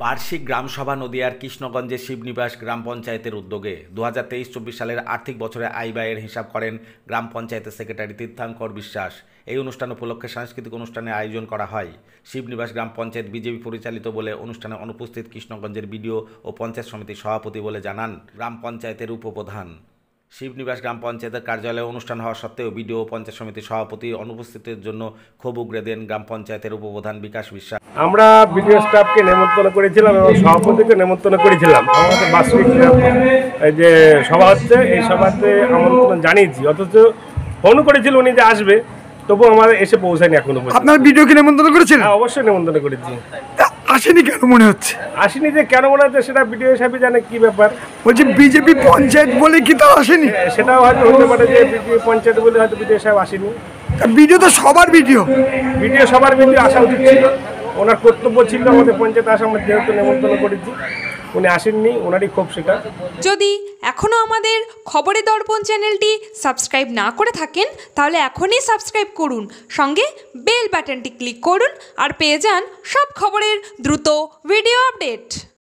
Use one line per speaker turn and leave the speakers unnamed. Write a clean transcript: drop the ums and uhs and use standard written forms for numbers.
বার্ষিক গ্রামসভা নদিয়ার কৃষ্ণগঞ্জের শিবনিবাস গ্রাম পঞ্চায়েতের উদ্যোগে 2023-24 সালের আর্থিক বছরে আয় ব্যয়ের হিসাব করেন গ্রাম পঞ্চায়েতের সেক্রেটারি তীর্থঙ্কর বিশ্বাস। এই অনুষ্ঠান উপলক্ষে সাংস্কৃতিক অনুষ্ঠানের আয়োজন করা হয়। শিবনিবাস গ্রাম পঞ্চায়েত বিজেপি পরিচালিত বলে অনুষ্ঠানে অনুপস্থিত কৃষ্ণগঞ্জের বিডিও ও পঞ্চায়েত সমিতির সভাপতি বলে জানান গ্রাম পঞ্চায়েতের উপপ্রধান। শিবনিবাস গ্রাম পঞ্চায়েতের কার্যালয়ে অনুষ্ঠান হওয়া সত্ত্বেও বিডিও ও পঞ্চায়েত সমিতির সভাপতি অনুপস্থিতির জন্য ক্ষোভ উগরে দেন গ্রাম পঞ্চায়েতের উপপ্রধান বিকাশ বিশ্বাস।
আমরা বিডিও স্টাফকে নেমন্তন্ন করেছিলাম এবং সভাপতিকে নেমন্তন্ন করেছিলাম। আমাদের বার্ষিক যে সভা হচ্ছে এই সভাতে আমন্ত্রণ জানিয়েছি, অথচ ফোন করেছিল উনি যে আসবে, তবু আমার এসে পৌঁছায়নি এখনো পর্যন্ত।
আপনার ভিডিওকে নেমন্তন্ন করেছেন?
হ্যাঁ, অবশ্যই নেমন্তন্ন করেছি।
আসেনি কেন মনে হচ্ছে?
আসেনি যে কেন মনে হচ্ছে সেটা বিডিও সাহেব জানে কি ব্যাপার।
বলছি বিজেপি পঞ্চায়েত বলে কি তা আসেনি?
সেটাও হয়তো হতে পারে যে বিডিও পঞ্চায়েত বলে হয়তো বিডিও সাহেব আসেনি।
ভিডিও তো সবার ভিডিও,
সবার ভিডিও আসা উচিত ছিল, ওনার কর্তব্য ছিল আমাদের পঞ্চায়েত আসা। আমরা যেহেতু নেমন্তন্ন করেছি, উনি আসেননি, ওনারই ক্ষোভ সেটা।
যদি এখনও আমাদের খবরের দর্পণ চ্যানেলটি সাবস্ক্রাইব না করে থাকেন তাহলে এখনই সাবস্ক্রাইব করুন, সঙ্গে বেল বাটনটি ক্লিক করুন আর পেয়ে যান সব খবরের দ্রুত ভিডিও আপডেট।